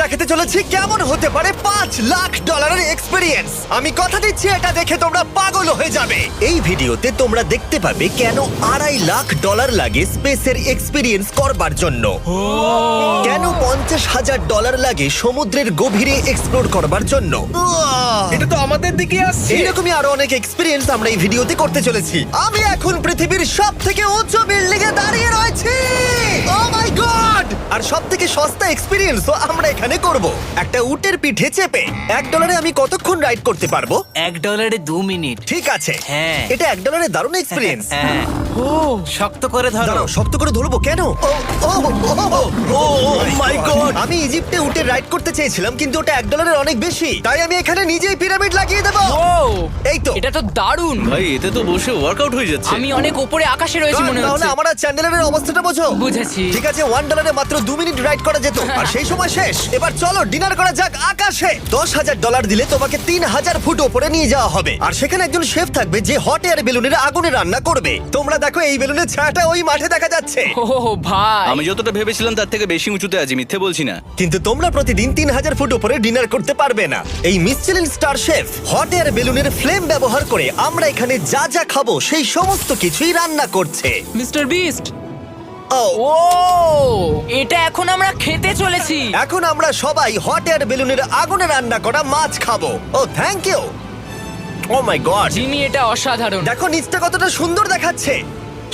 দেখাতে চলেছি কেমন হতে পারে $5 লাখ এক্সপিরিয়েন্স। আমি কথা দিচ্ছি এটা দেখে তোমরা পাগল হয়ে যাবে। এই ভিডিওতে তোমরা দেখতে পাবে কেন $2.5 লাখ লাগে স্পেসের এক্সপিরিয়েন্স করবার জন্য, কেন $50,000 লাগে সমুদ্রের গভীরে এক্সপ্লোর করবার জন্য। এটা তো আমাদের দিকে আসছে। এইরকমই আরো অনেক এক্সপিরিয়েন্স আমরা এই ভিডিওতে করতে চলেছি। আমি এখন পৃথিবীর সব থেকে উঁচু বিল্ডিং এ দাঁড়িয়ে রয়েছি। ও মাই গড! আর সব থেকে সস্তা এক্সপিরিয়েন্সও আমরা এখানে করব, একটা উটের পিঠে চেপে। $1 আমি কতক্ষণ রাইড করতে পারবো? $1 2 মিনিট। ঠিক আছে, হ্যাঁ। এটা $1 দারুণ এক্সপিরিয়েন্স। হ্যাঁ। শক্ত করে ধরো। দাঁড়াও, শক্ত করে ধরবো কেন? মাই গড! আমি ইজিপ্টে উটে রাইড করতে চেয়েছিলাম, কিন্তু ওটা $1 অনেক বেশি, তাই আমি এখানে নিজেই পিরামিড লাগিয়ে দেবো। এই তো। এটা তো দারুণ। ভাই এতে তো বসে ওয়ার্কআউট হয়ে যাচ্ছে। আমি অনেক উপরে আকাশে রয়েছি মনে তাহলে হচ্ছে। আমার আর চ্যান্ডেলের অবস্থাটা বোঝো। বুঝেছি। ঠিক আছে, $1 মাত্র 2 মিনিট রাইড করা যেত, আর সেই সময় শেষ। এবার চলো ডিনার করা যাক আকাশে। $10,000 দিলে তোমাকে 3,000 ফুট উপরে নিয়ে যাওয়া হবে, আর সেখানে একজন শেফ থাকবে যে হট এয়ার বেলুনের আগুনে রান্না করবে। তোমরা দেখো এই বেলুনের ছায়াটা ওই মাঠে দেখা যাচ্ছে। ও ভাই, আমি যতটা ভেবেছিলাম তার থেকে বেশি উঁচুতে আছি, মিথ্যে বলছি না। কিন্তু তোমরা প্রতিদিন 3,000 ফুট উপরে ডিনার করতে পারবে না। এই Michelin star chef hot air বেলুনের ফ্লেম ব্যবহার করে আমরা এখানে যা যা খাবো সেই সমস্ত কিছুই রান্না করছে। Mister beast. ও, ও, এটা এখন আমরা খেতে চলেছি। এখন আমরা সবাই হট এয়ার বেলুনের আগুনে রান্না করা মাছ খাবো। Oh thank you. Oh my god! Jimmy, এটা অসাধারণ। দেখো নিচটা কতটা সুন্দর দেখাচ্ছে।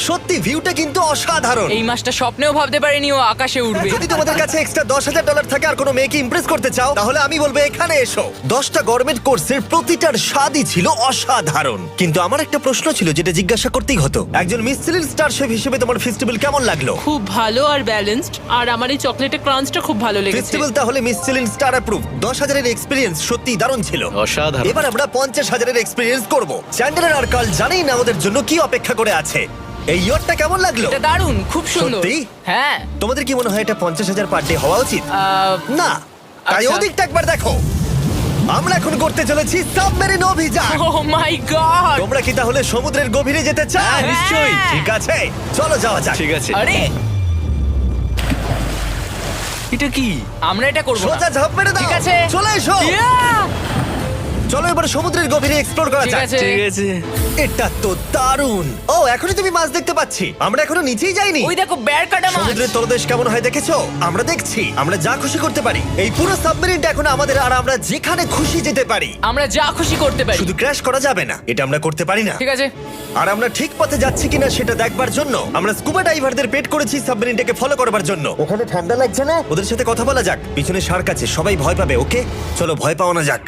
সত্যি ভিউটা কিন্তু অসাধারণ। এই মাসটা স্বপ্নেও ভাবতে পারিনি ও আকাশে উঠবে। যদি তোমাদের কাছে এক্সট্রা $10,000 থাকে আর কোনো মেয়েকে ইমপ্রেস করতে চাও, তাহলে আমি বলবো এখানে এসো। 10টা গরমেট কোর্সের প্রতিটার স্বাদই ছিল অসাধারণ। কিন্তু আমার একটা প্রশ্ন ছিল যেটা জিজ্ঞাসা করতেই হতো, একজন মিশেলিন স্টার শেফ হিসেবে তোমার ফেস্টিভ্যাল কেমন লাগলো? খুব ভালো আর ব্যালেন্সড, আর আমার এই চকলেটের ক্রাঞ্চটা খুব ভালো লেগেছে। ফেস্টিভ্যাল তাহলে মিশেলিন স্টার অ্যাপ্রুভ। 10,000 এক্সপিরিয়েন্স সত্যি দারুণ ছিল। অসাধারণ। এবার আমরা 50,000 এক্সপিরিয়েন্স করব। চ্যান্ডেলার আর কার্ল জানেই না আমাদের জন্য কি অপেক্ষা করে আছে। এই ইয়ারটা কেমন লাগলো? এটা দারুণ, খুব সুন্দর। সত্যি? হ্যাঁ। তোমাদের কি মনে হয় এটা 50,000 পার ডে হওয়া উচিত? না, তাই আচ্ছা। ওদিকটা একবার দেখো। আমরা এখন করতে চলেছি সাবমেরিন অভিযান। ও মাই গড। তোমরা কি তাহলে সমুদ্রের গভীরে যেতে চাও? হ্যাঁ, নিশ্চয়ই। ঠিক আছে, চলো যাওয়া যাক। ঠিক আছে। আরে, এটা কি? আমরা এটা করব না। সোজা ঝাঁপ মেরে দাও। ঠিক আছে। চলে এসো। Yeah! চলো এবার সমুদ্রের গভীরে এক্সপ্লোর করা ঠিক যাক। আছে। ঠিক আছে। এটা তো দারুণ। ও, এখনই তুমি মাছ দেখতে পাচ্ছি। আমরা এখনো নিচেই যাইনি। ওই দেখো বের কাটা মাছ। সমুদ্রের তলদেশ কেমন হয় দেখেছো? আমরা দেখছি, আমরা যা খুশি করতে পারি। এই পুরো সাবমেরিনটা এখন আমাদের, আর আমরা যেখানে খুশি যেতে পারি। আমরা যা খুশি করতে পারি। শুধু ক্র্যাশ করা যাবে না, এটা আমরা করতে পারি না। ঠিক আছে। আর আমরা ঠিক পথে যাচ্ছি কিনা সেটা দেখবার জন্য আমরা স্কুবা ডাইভারদের পেড করেছি সাবমেরিনটাকে ফলো করবার জন্য। ওখানে ঠান্ডা লাগছে না? ওদের সাথে কথা বলা যাক। পিছনে শার্ক আছে, সবাই ভয় পাবে। ওকে চলো ভয় পাওয়া না যাক।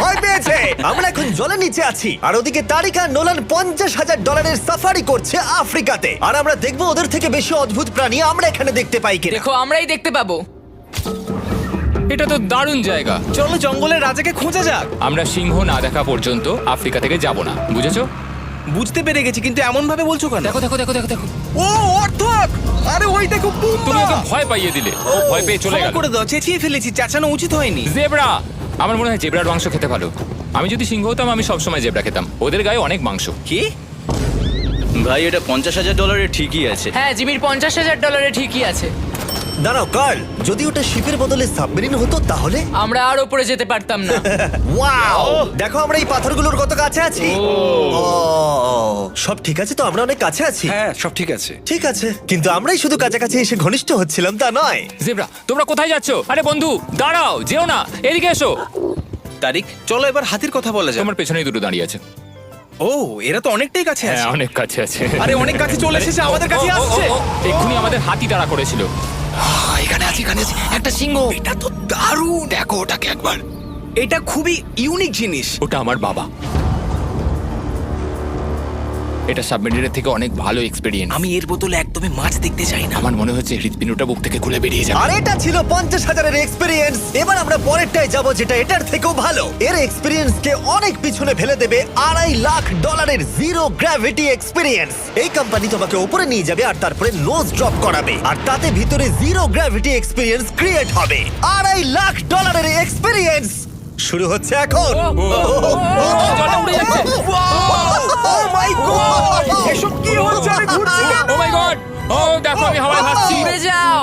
ভয় পেয়েছে। আমরা এখন জলের নিচে আছি, আর ওদিকে তারিকা নোলান $50,000 সাফারি করছে আফ্রিকাতে। আর আমরা দেখবো ওদের থেকে বেশি অদ্ভুত প্রাণী আমরা এখানে দেখতে পাই কিনা। দেখো, আমরাই দেখতে পাবো। এটা তো দারুণ জায়গা। চলো জঙ্গলের রাজাকে খোঁজা যাক। আমরা সিংহ না দেখা পর্যন্ত আফ্রিকা থেকে যাব না, বুঝেছো? বুঝতে পেরে গেছি, কিন্তু এমন ভাবে বলছো কেন? দেখো দেখো দেখো দেখো দেখো, ও অর্থক! আরে ওই দেখো তুমি ওকে ভয় পাইয়ে দিলে, ও ভয় পেয়ে চলে ক্ষমা গেল। করে দাও, চেঁচিয়ে ফেলেছি, চাচানো উচিত হয়নি। জেব্রা, আমার মনে হয় জেব্রার মাংস খেতে ভালো। আমি যদি সিংহ হতাম আমি সবসময় জেব্রা খেতাম, ওদের গায়ে অনেক মাংস। কি? ভাই এটা $50,000 ঠিকই আছে। হ্যাঁ, জিমির $50,000 ঠিকই আছে। দাঁড়াও কার্ল, যদি ওটা শিপের বদলে সাবমেরিন হতো তাহলে? আমরা আর উপরে যেতে পারতাম না। ওয়াও! দেখো আমরা এই পাথরগুলোর কত কাছে আছি। ও, সব ঠিক আছে তো? আমরা অনেক কাছে আছি। হ্যাঁ সব ঠিক আছে। ঠিক আছে, কিন্তু আমরাই শুধু কাছাকাছি এসে ঘনিষ্ঠ হচ্ছিলাম তা নয়। জেব্রা, তোমরা কোথায় যাচ্ছ? আরে বন্ধু দাঁড়াও, যেও না, এদিকে এসো। তারিক, চলো এবার হাতির কথা বলা যাক। তোমার পেছনেই দুটো দাঁড়িয়ে আছে। ও, এরা তো অনেকটাই কাছে হ্যাঁ, আছে। অনেক কাছে আছে। আরে অনেক কাছে চলে এসেছে, আমাদের কাছে আসছে। এক্ষুনি আমাদের হাতি তাড়া করেছিল। এখানে আছে একটা সিংহ। এটা তো দারুণ। দেখো ওটাকে একবার। এটা খুবই ইউনিক জিনিস। ওটা আমার বাবা। এটা সাবমেরিনের থেকে অনেক ভালো এক্সপেরিয়েন্স। আমি এর বোতলে একদমই মাছ দেখতে চাই না। আমার মনে হচ্ছে হৃৎপিণ্ডটা বুক থেকে খুলে বেরিয়ে যাবে। আর এটা ছিল 50,000 এক্সপিরিয়েন্স। এবার আমরা পরেরটায় যাব যেটা এটার থেকেও ভালো। এর এক্সপিরিয়েন্স কে অনেক পিছনে ফেলে দেবে। $2.5 লাখ জিরো গ্র্যাভিটি এক্সপিরিয়েন্স। এই কোম্পানি তোমাকে উপরে নিয়ে যাবে আর তারপরে নোজ ড্রপ করাবে, আর তাতে ভিতরে জিরো গ্র্যাভিটি এক্সপিরিয়েন্স ক্রিয়েট হবে। $2.5 এক্সপিরিয়েন্স শুরু হচ্ছে এখন। জলটা উড়ে যাচ্ছে। ও মাই গড! এসব কি হচ্ছে? আরে ঘুরছি কেন? ও মাই গড! ও দেখো আমি হাওয়ায় ভাসছি। উড়ে যাও।